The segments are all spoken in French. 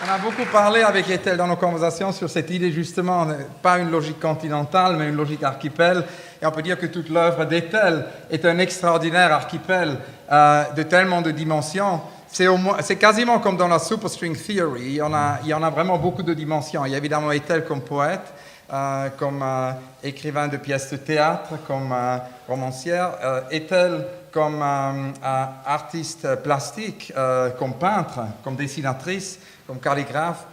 On a beaucoup parlé avec Ethel dans nos conversations sur cette idée justement, pas une logique continentale, mais une logique archipel. Et on peut dire que toute l'œuvre d'Ethel est un extraordinaire archipel de tellement de dimensions. C'est quasiment comme dans la superstring theory. Il y en a vraiment beaucoup de dimensions. Il y a évidemment Ethel comme poète, comme écrivain de pièces de théâtre, comme romancière. Ethel comme artiste plastique, comme peintre, comme dessinatrice, comme calligraphe.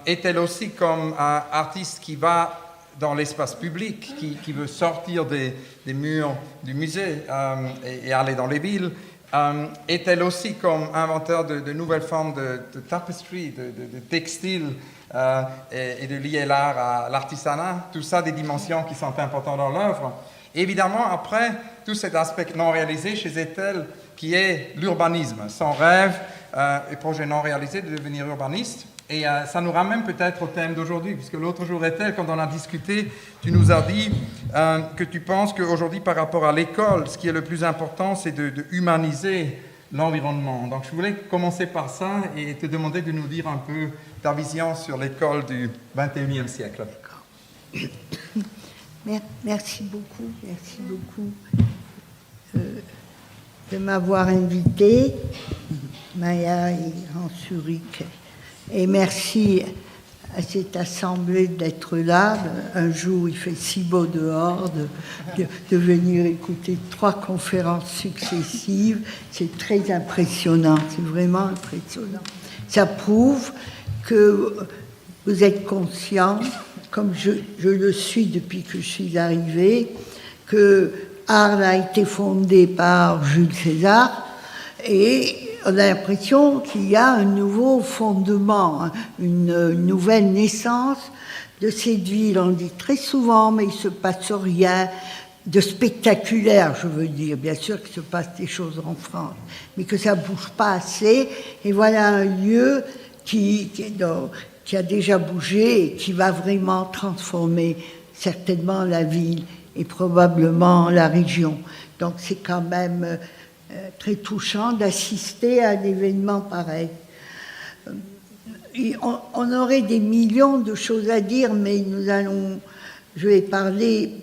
Est-elle aussi comme artiste qui va dans l'espace public, qui veut sortir des murs du musée et aller dans les villes. Est-elle aussi comme inventeur de nouvelles formes de tapisserie, de textile et de lier l'art à l'artisanat. Tout ça, des dimensions qui sont importantes dans l'œuvre. Évidemment, après, tout cet aspect non réalisé chez Ethel, qui est l'urbanisme, son rêve et projet non réalisé de devenir urbaniste. Et ça nous ramène peut-être au thème d'aujourd'hui, puisque l'autre jour, Ethel, quand on a discuté, tu nous as dit que tu penses qu'aujourd'hui, par rapport à l'école, ce qui est le plus important, c'est de humaniser l'environnement. Donc, je voulais commencer par ça et te demander de nous dire un peu ta vision sur l'école du XXIe siècle. Merci beaucoup de m'avoir invité, Maya et Hans-Ulrich. Et merci à cette assemblée d'être là. Un jour, il fait si beau dehors de venir écouter 3 conférences successives. C'est très impressionnant, c'est vraiment impressionnant. Ça prouve que vous êtes conscient, comme je le suis depuis que je suis arrivée, que Arles a été fondé par Jules César et on a l'impression qu'il y a un nouveau fondement, une nouvelle naissance de cette ville. On dit très souvent, mais il ne se passe rien de spectaculaire, je veux dire. Bien sûr qu'il se passe des choses en France, mais que ça ne bouge pas assez. Et voilà un lieu qui a déjà bougé et qui va vraiment transformer certainement la ville et probablement la région. Donc c'est quand même très touchant d'assister à un événement pareil. On aurait des millions de choses à dire, mais je vais parler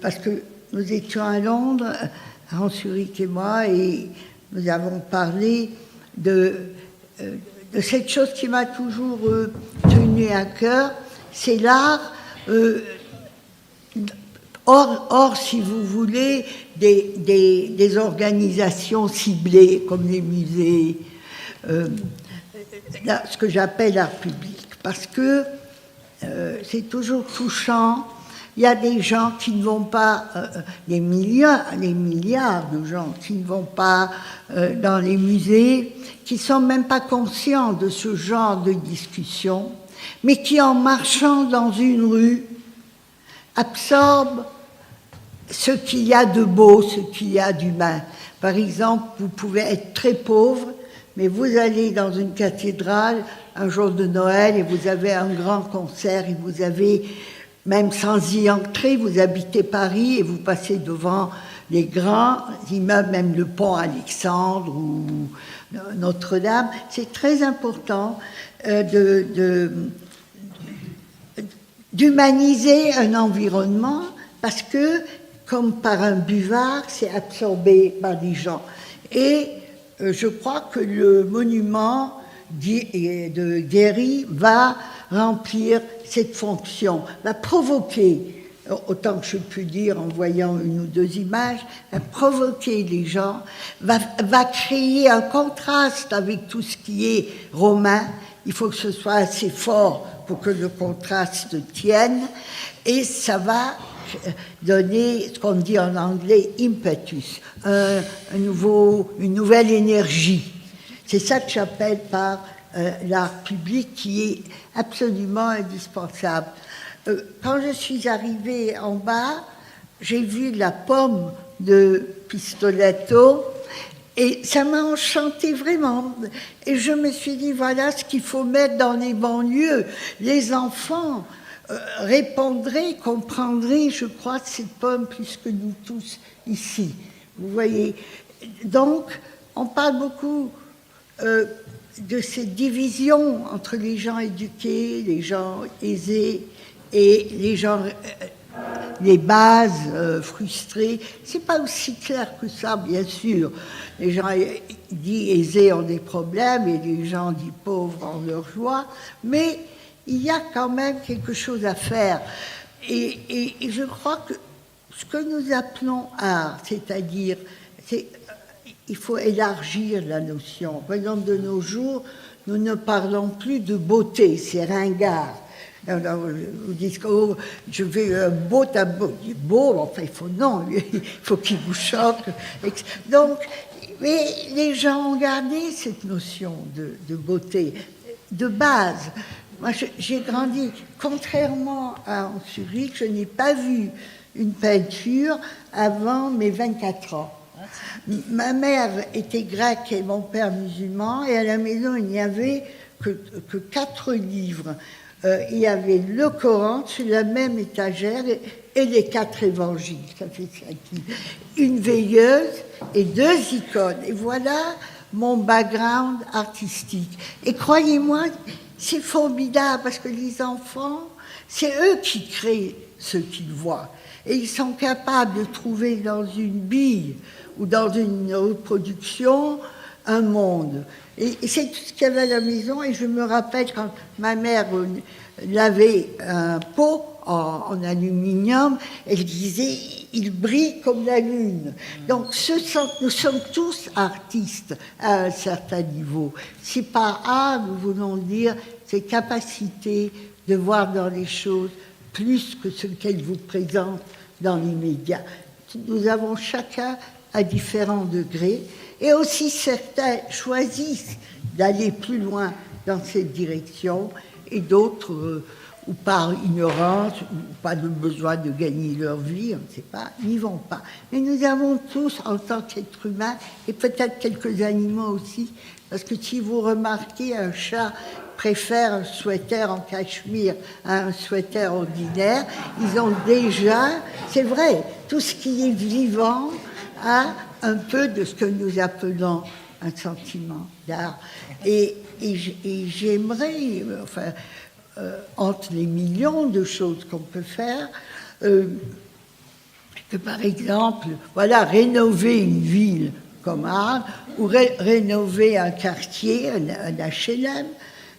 parce que nous étions à Londres, Hans-Ulrich et moi, et nous avons parlé de cette chose qui m'a toujours tenu à cœur, c'est l'art. Or, si vous voulez, des organisations ciblées comme les musées, ce que j'appelle l'art public, parce que c'est toujours touchant. Il y a des gens qui ne vont pas, des milliards de gens qui ne vont pas dans les musées, qui ne sont même pas conscients de ce genre de discussion, mais qui, en marchant dans une rue, absorbent ce qu'il y a de beau, ce qu'il y a d'humain. Par exemple, vous pouvez être très pauvre, mais vous allez dans une cathédrale un jour de Noël et vous avez un grand concert et vous avez, même sans y entrer, vous habitez Paris et vous passez devant les grands immeubles, même le pont Alexandre ou Notre-Dame. C'est très important d'humaniser un environnement parce que, comme par un buvard, c'est absorbé par des gens. Et je crois que le monument de Guéry va remplir cette fonction, va provoquer, autant que je puis dire en voyant une ou 2 images, va provoquer les gens, va créer un contraste avec tout ce qui est romain. Il faut que ce soit assez fort pour que le contraste tienne, et ça va donner ce qu'on dit en anglais impetus, une nouvelle énergie. C'est ça que j'appelle par l'art public qui est absolument indispensable. Quand je suis arrivée en bas, j'ai vu la pomme de Pistoletto et ça m'a enchantée vraiment. Et je me suis dit, voilà ce qu'il faut mettre dans les banlieues. Les enfants répondraient, comprendraient, je crois, cette pomme plus que nous tous ici. Vous voyez. Donc, on parle beaucoup, de cette division entre les gens éduqués, les gens aisés et les gens, les bases frustrés. C'est pas aussi clair que ça, bien sûr. Les gens dits aisés ont des problèmes et les gens dits pauvres ont leur joie, mais il y a quand même quelque chose à faire. Et je crois que ce que nous appelons art, c'est-à-dire, il faut élargir la notion. Par exemple, de nos jours, nous ne parlons plus de beauté, c'est ringard. Vous dites, oh, je veux un beau tableau. Il est beau, enfin, il faut qu'il vous choque. Donc, mais les gens ont gardé cette notion de beauté, de base. Moi, j'ai grandi, contrairement à Zurich, je n'ai pas vu une peinture avant mes 24 ans. Ma mère était grecque et mon père musulman, et à la maison, il n'y avait que 4 livres. Il y avait le Coran sur la même étagère et les 4 évangiles. Ça fait 5 livres. Une veilleuse et 2 icônes. Et voilà mon background artistique. Et croyez-moi, c'est formidable parce que les enfants, c'est eux qui créent ce qu'ils voient. Et ils sont capables de trouver dans une bille ou dans une reproduction un monde. Et c'est tout ce qu'il y avait à la maison. Et je me rappelle quand ma mère lavait un pot en aluminium, elle disait « il brille comme la lune ». Donc nous sommes tous artistes à un certain niveau. Si par art, nous voulons dire cette capacité de voir dans les choses plus que ce qu'elles vous présentent dans les médias. Nous avons chacun à différents degrés, et aussi certains choisissent d'aller plus loin dans cette direction, et d'autres, ou par ignorance, ou pas de besoin de gagner leur vie, on ne sait pas, n'y vont pas. Mais nous avons tous, en tant qu'êtres humains, et peut-être quelques animaux aussi, parce que si vous remarquez, un chat préfère un sweater en cachemire à un sweater ordinaire, ils ont déjà, c'est vrai, tout ce qui est vivant a un peu de ce que nous appelons un sentiment d'art. Et j'aimerais, enfin, entre les millions de choses qu'on peut faire, que par exemple, voilà, rénover une ville comme Arles, ou rénover un quartier, un HLM,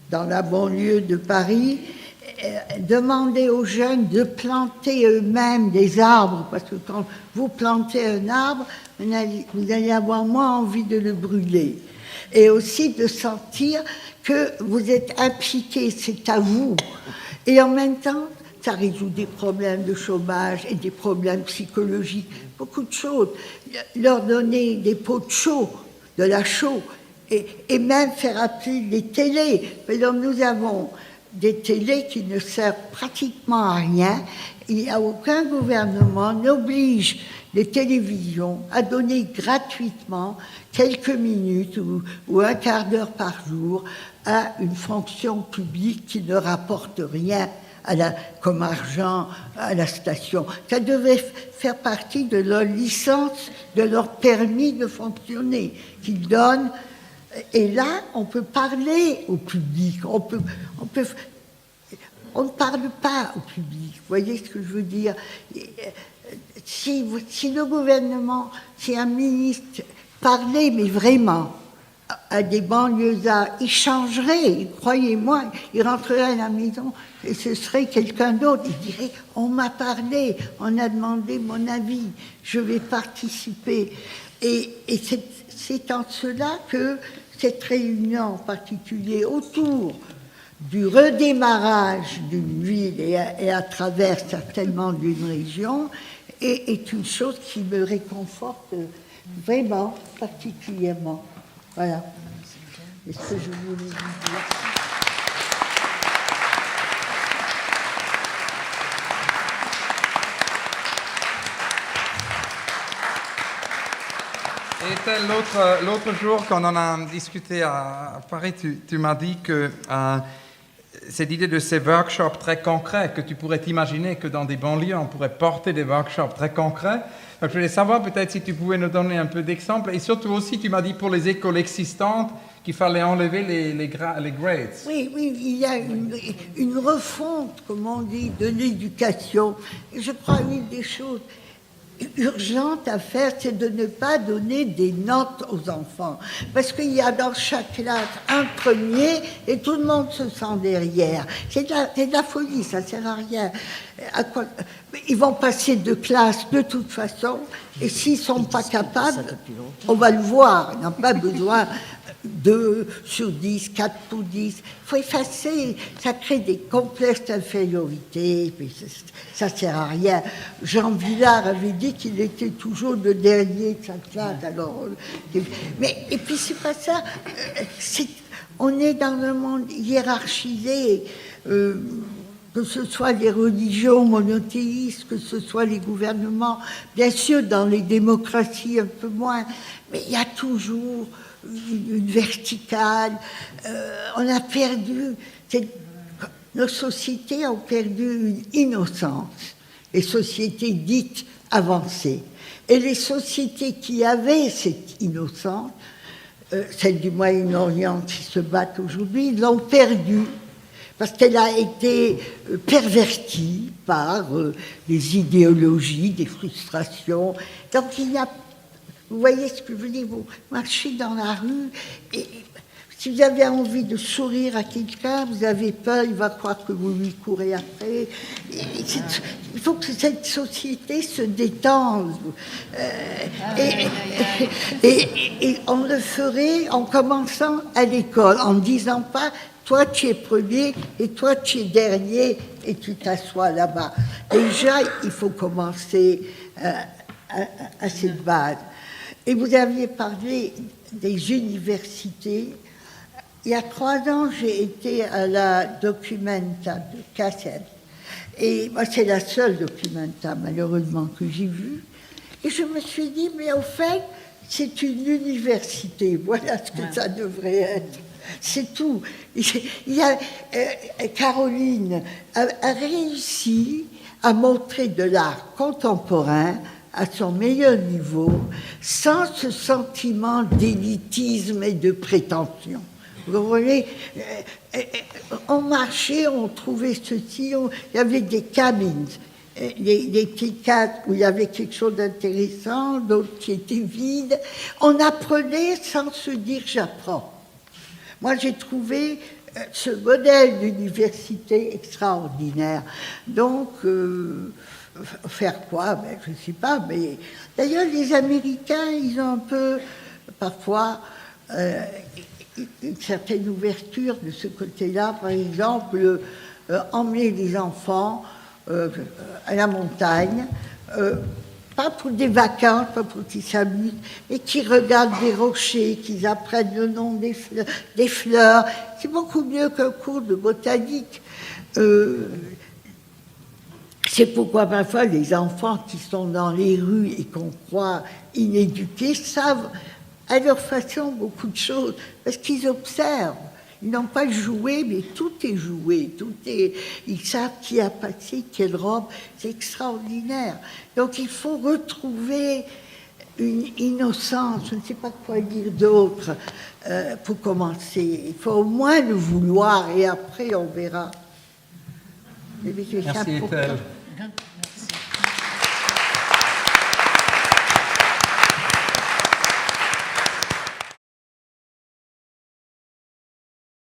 dans la banlieue de Paris, demander aux jeunes de planter eux-mêmes des arbres, parce que quand vous plantez un arbre, vous allez avoir moins envie de le brûler. Et aussi de sentir que vous êtes impliqués, c'est à vous. Et en même temps, ça résout des problèmes de chômage et des problèmes psychologiques, beaucoup de choses. Leur donner des pots de chaux, de la chaux, et même faire appeler des télés. Donc nous avons des télés qui ne servent pratiquement à rien. Il n'y a aucun gouvernement n'oblige les télévisions à donner gratuitement quelques minutes ou un quart d'heure par jour à une fonction publique qui ne rapporte rien comme argent à la station. Ça devait faire partie de leur licence, de leur permis de fonctionner qu'ils donnent. Et là, on peut parler au public. On ne parle pas au public. Vous voyez ce que je veux dire? Si le gouvernement, si un ministre parlait, mais vraiment, à des banlieusards, il changerait, croyez-moi, il rentrerait à la maison et ce serait quelqu'un d'autre. Il dirait, on m'a parlé, on a demandé mon avis, je vais participer. Et c'est en cela que cette réunion en particulier autour du redémarrage d'une ville et à travers certainement d'une région est une chose qui me réconforte vraiment particulièrement. Voilà. C'est ce que je voulais vous dire. Et l'autre jour, quand on a discuté à Paris, tu m'as dit que cette idée de ces workshops très concrets, que tu pourrais t'imaginer que dans des banlieues, on pourrait porter des workshops très concrets. Donc, je voulais savoir peut-être si tu pouvais nous donner un peu d'exemples. Et surtout aussi, tu m'as dit pour les écoles existantes, qu'il fallait enlever les grades. Oui, il y a une refonte, comme on dit, de l'éducation. Et je crois qu'une des choses urgentes à faire, c'est de ne pas donner des notes aux enfants. Parce qu'il y a dans chaque classe un premier et tout le monde se sent derrière. C'est de la folie, ça ne sert à rien. Ils vont passer de classe de toute façon, et s'ils ne sont pas capables, on va le voir. Ils n'ont pas besoin 2 sur 10, 4 pour 10. Il faut effacer, ça crée des complexes d'infériorité, ça ne sert à rien. Jean Villard avait dit qu'il était toujours le dernier de sa classe. Alors, et puis c'est pas ça. On est dans un monde hiérarchisé, que ce soit les religions monothéistes, que ce soit les gouvernements, bien sûr dans les démocraties un peu moins, mais il y a toujours une verticale. On a perdu, nos sociétés ont perdu une innocence, les sociétés dites avancées. Et les sociétés qui avaient cette innocence, celles du Moyen-Orient qui se battent aujourd'hui, l'ont perdue parce qu'elle a été pervertie par les idéologies, des frustrations. Donc il y a... Vous voyez ce que je veux dire, vous marchez dans la rue et si vous avez envie de sourire à quelqu'un, vous avez peur, il va croire que vous lui courez après. Il faut que cette société se détende. Et on le ferait en commençant à l'école, en ne disant pas « toi tu es premier et toi tu es dernier et tu t'assois là-bas ». Déjà, il faut commencer à cette base. Et vous aviez parlé des universités. Il y a 3 ans, j'ai été à la Documenta de Kassel. Et moi, c'est la seule Documenta, malheureusement, que j'ai vue. Et je me suis dit, mais au fait, c'est une université. Voilà ce que ça devrait être. C'est tout. Caroline a réussi à montrer de l'art contemporain à son meilleur niveau, sans ce sentiment d'élitisme et de prétention. Vous voyez, on marchait, on trouvait ceci, il y avait des cabines, des petits cadres où il y avait quelque chose d'intéressant, d'autres qui étaient vides. On apprenait sans se dire j'apprends. Moi, j'ai trouvé ce modèle d'université extraordinaire. Donc, faire quoi? Ben, je ne sais pas, mais d'ailleurs, les Américains, ils ont un peu, parfois, une certaine ouverture de ce côté-là. Par exemple, emmener les enfants à la montagne, pas pour des vacances, pas pour qu'ils s'amusent, mais qu'ils regardent des rochers, qu'ils apprennent le nom des fleurs. C'est beaucoup mieux qu'un cours de botanique. C'est pourquoi parfois les enfants qui sont dans les rues et qu'on croit inéduqués savent à leur façon beaucoup de choses, parce qu'ils observent. Ils n'ont pas joué, mais tout est joué, ils savent qui a passé quelle robe, c'est extraordinaire. Donc il faut retrouver une innocence, je ne sais pas quoi dire d'autre, pour commencer. Il faut au moins le vouloir, et après on verra. Merci, Ethel.